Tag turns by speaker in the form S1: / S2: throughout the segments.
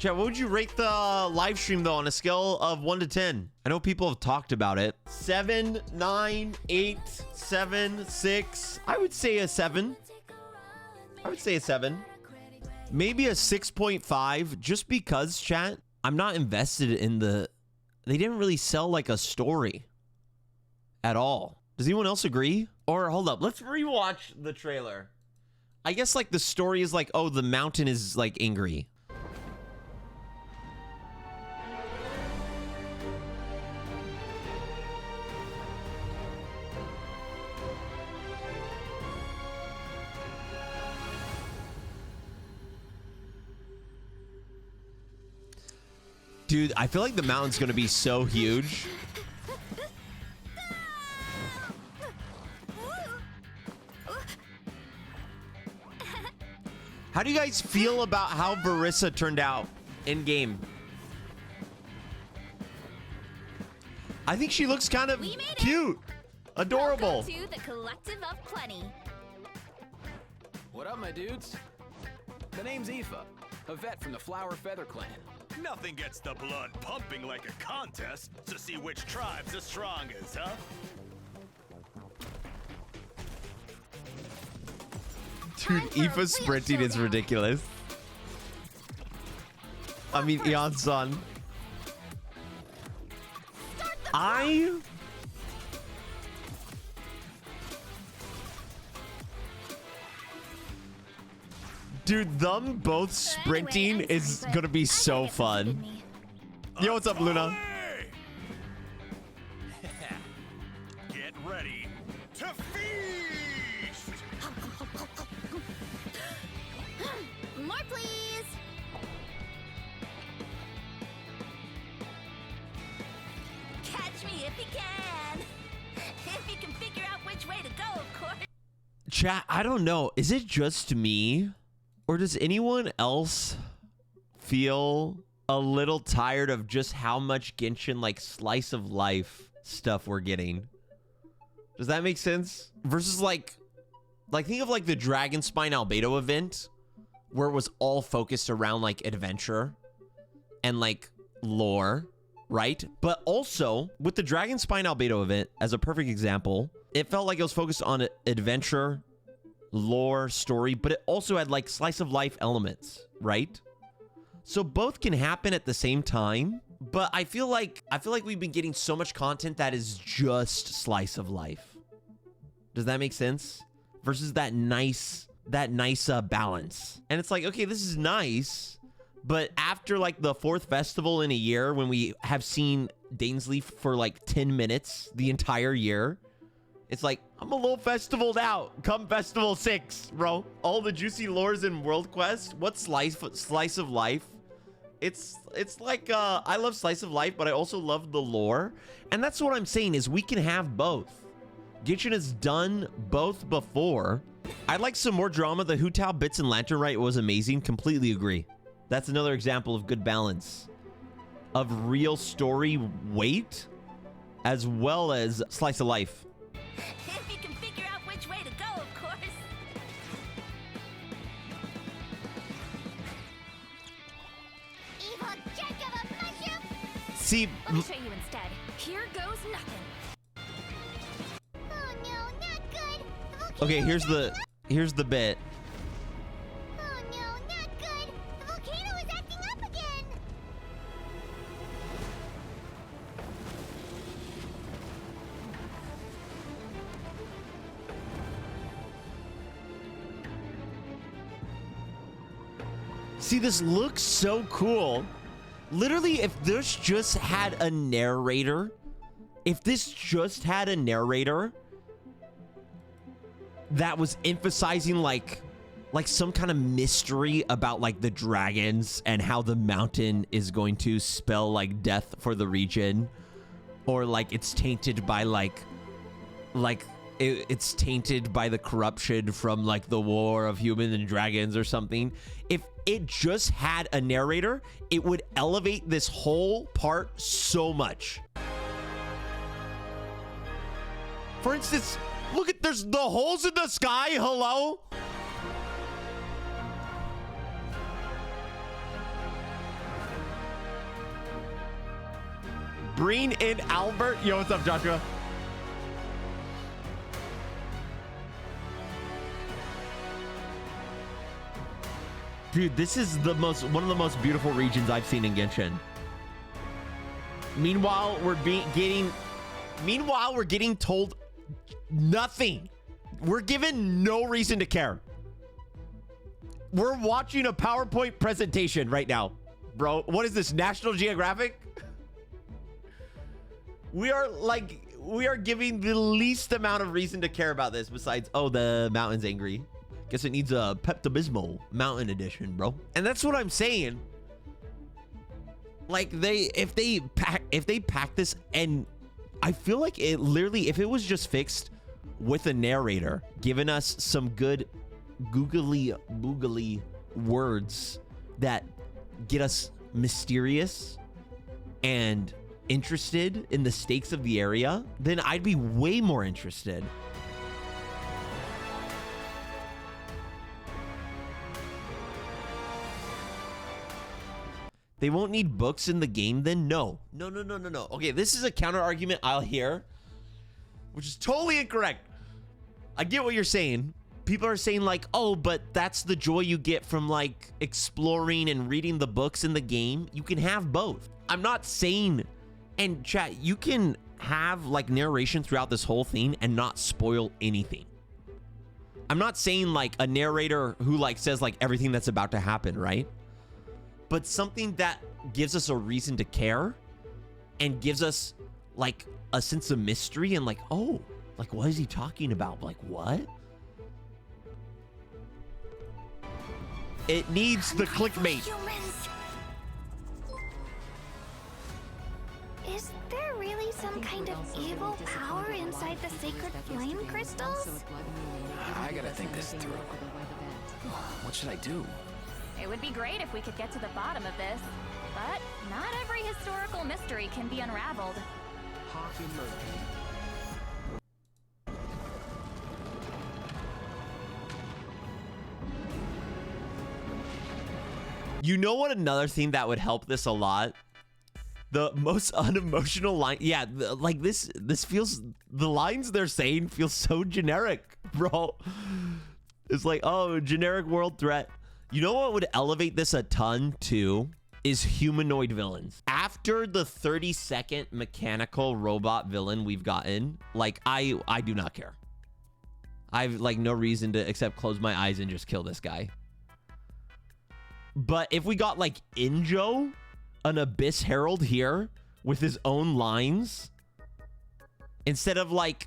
S1: Chat, what would you rate the live stream though on a scale of 1 to 10? I know people have talked about it. 7, 9, 8, 7, 6. I would say a 7. I would say a 7. Maybe a 6.5 just because, chat, I'm not invested in the... They didn't really sell like a story at all. Does anyone else agree? Or hold up, let's rewatch the trailer. I guess like the story is like, oh, the mountain is like angry. Dude, I feel like the mountain's gonna be so huge. How do you guys feel about how Barissa turned out in game? I think she looks kind of cute, adorable.
S2: Welcome to the Collective of Plenty.
S3: What up, my dudes? The name's Aoife, a vet from the Flower Feather Clan.
S4: Nothing gets the blood pumping like a contest to see which tribe's the strongest, huh?
S1: Dude, Aoife's sprinting is ridiculous. I mean, Eon's son. Dude, them both sprinting is gonna be so fun. Yo, what's up, Luna?
S4: Get ready to feast!
S2: More, please. Catch me if you can. If you can figure out which way to go, of course.
S1: Chat, I don't know. Is it just me? Or does anyone else feel a little tired of just how much Genshin, like, slice of life stuff we're getting? Does that make sense? Versus, like think of, like, the Dragonspine Albedo event, where it was all focused around, like, adventure and, like, lore, right? But also, with the Dragonspine Albedo event, as a perfect example, it felt like it was focused on adventure, lore, story, but it also had like slice of life elements, right? So both can happen at the same time, but I feel like we've been getting so much content that is just slice of life. Does that make sense? Versus that nice balance. And it's like, okay, this is nice, but after like the 4th festival in a year, when we have seen Dainsley for like 10 minutes the entire year, it's like, I'm a little festivaled out. Come Festival 6, bro. All the juicy lores in World Quest. What slice of life? It's like, I love slice of life, but I also love the lore. And that's what I'm saying is we can have both. Genshin has done both before. I'd like some more drama. The Hu Tao Bits and Lantern Rite was amazing. Completely agree. That's another example of good balance. Of real story weight, as well as slice of life.
S2: If you can figure out which way to go, of course. Evil jerk of a mushroom.
S1: See,
S2: Let me show you instead. Here goes nothing. Oh no, not good.
S1: okay, here's the bit.
S2: Oh no, not good. The volcano is acting up again.
S1: See, this looks so cool. Literally, if this just had a narrator, that was emphasizing like some kind of mystery about like the dragons and how the mountain is going to spell like death for the region, or like it's tainted by it's tainted by the corruption from like the war of humans and dragons or something. If it just had a narrator, it would elevate this whole part so much. For instance, look at, there's the holes in the sky. Hello? Breen in Albert. Yo, what's up, Joshua? Dude, this is one of the most beautiful regions I've seen in Genshin. Meanwhile, we're getting told nothing. We're given no reason to care. We're watching a PowerPoint presentation right now, bro. What is this, National Geographic? We are giving the least amount of reason to care about this besides, oh, the mountain's angry. Guess it needs a Pepto-Bismol Mountain Edition, bro. And that's what I'm saying. Like, if they pack this, and I feel like it literally, if it was just fixed with a narrator, giving us some good googly boogly words that get us mysterious and interested in the stakes of the area, then I'd be way more interested. They won't need books in the game then? No. No. Okay, this is a counter argument I'll hear, which is totally incorrect. I get what you're saying. People are saying like, oh, but that's the joy you get from like exploring and reading the books in the game. You can have both. I'm not saying, and chat, you can have like narration throughout this whole thing and not spoil anything. I'm not saying like a narrator who like says like everything that's about to happen, right? But something that gives us a reason to care and gives us like a sense of mystery and like, oh, like what is he talking about? Like what? It needs the clickbait.
S2: Is there really some kind of evil power inside the sacred flame crystals?
S3: I gotta think this through. What should I do?
S2: It would be great if we could get to the bottom of this, but not every historical mystery can be unraveled.
S1: You know what another thing that would help this a lot? The most unemotional line. Yeah, like this feels, the lines they're saying feel so generic, bro. It's like, oh, generic world threat. You know what would elevate this a ton too? Is humanoid villains. After the 30-second mechanical robot villain we've gotten, like I do not care. I've like no reason to except close my eyes and just kill this guy. But if we got like Injo, an Abyss Herald here with his own lines, instead of like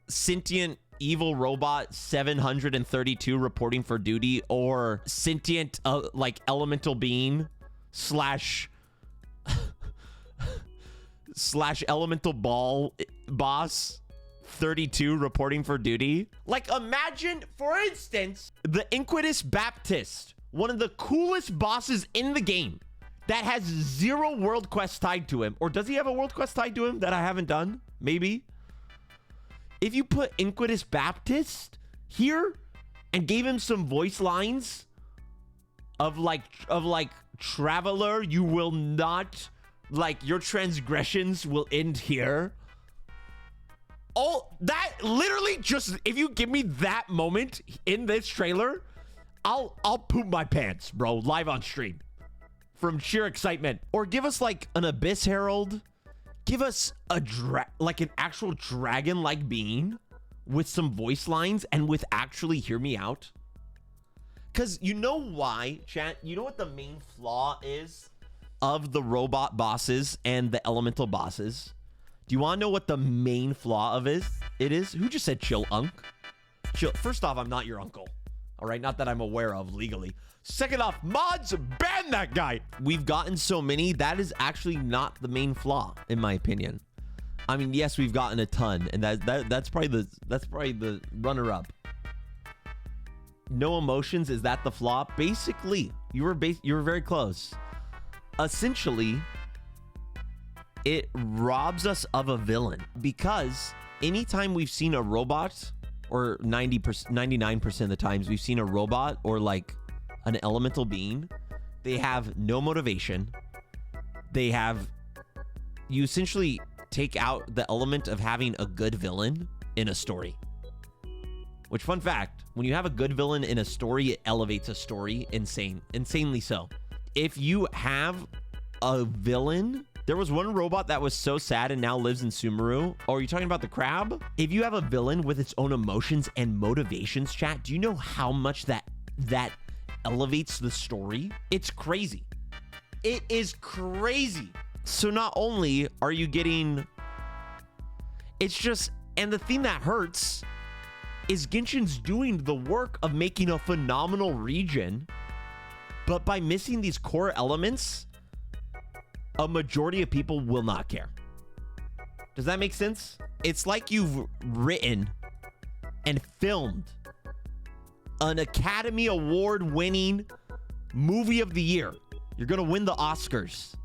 S1: sentient evil robot 732 reporting for duty, or sentient like elemental being slash elemental ball boss 32 reporting for duty. Like imagine, for instance, the Inquisitus Baptist, one of the coolest bosses in the game that has 0 world quest tied to him. Or does he have a world quest tied to him that I haven't done? Maybe. If you put Inquisitus Baptist here and gave him some voice lines of like traveler, you will not, like, your transgressions will end here. Oh, that literally just, if you give me that moment in this trailer, I'll poop my pants, bro, live on stream from sheer excitement. Or give us like an Abyss Herald. Give us a like an actual dragon-like being with some voice lines and with actually hear me out. Because you know why, chat? You know what the main flaw is of the robot bosses and the elemental bosses? Do you want to know what the main flaw of it is? Who just said chill, Unk? Chill. First off, I'm not your uncle. All right, not that I'm aware of legally. Second off, mods, ban that guy. We've gotten so many. That is actually not the main flaw, in my opinion. I mean, yes, we've gotten a ton, and that's probably the runner-up. No emotions, is that the flaw? Basically, you were very close. Essentially, it robs us of a villain, because anytime we've seen a robot, or 99% of the times we've seen a robot or like an elemental being, they have no motivation. They have you essentially take out the element of having a good villain in a story. Which, fun fact, when you have a good villain in a story, it elevates a story insanely so. If you have a villain, there was one robot that was so sad and now lives in Sumeru. Oh, are you talking about the crab? If you have a villain with its own emotions and motivations, chat, do you know how much that elevates the story? It's crazy. It is crazy. So not only are you getting, it's just, and the thing that hurts is Genshin's doing the work of making a phenomenal region, but by missing these core elements, a majority of people will not care. Does that make sense? It's like you've written and filmed an Academy Award winning movie of the year. You're gonna win the Oscars.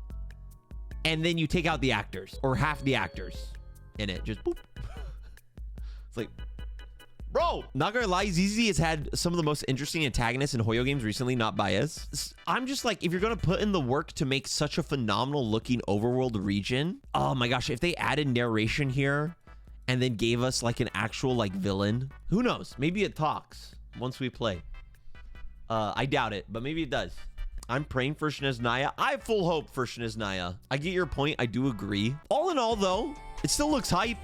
S1: And then you take out the actors, or half the actors in it. Just boop. It's like, bro, not gonna lie, ZZ has had some of the most interesting antagonists in Hoyo games recently, not biased. I'm just like, if you're gonna put in the work to make such a phenomenal looking overworld region, oh my gosh, if they added narration here and then gave us like an actual like villain, who knows? Maybe it talks once we play. I doubt it, but maybe it does. I'm praying for Shneznaya. I have full hope for Shneznaya. I get your point. I do agree. All in all, though, it still looks hype.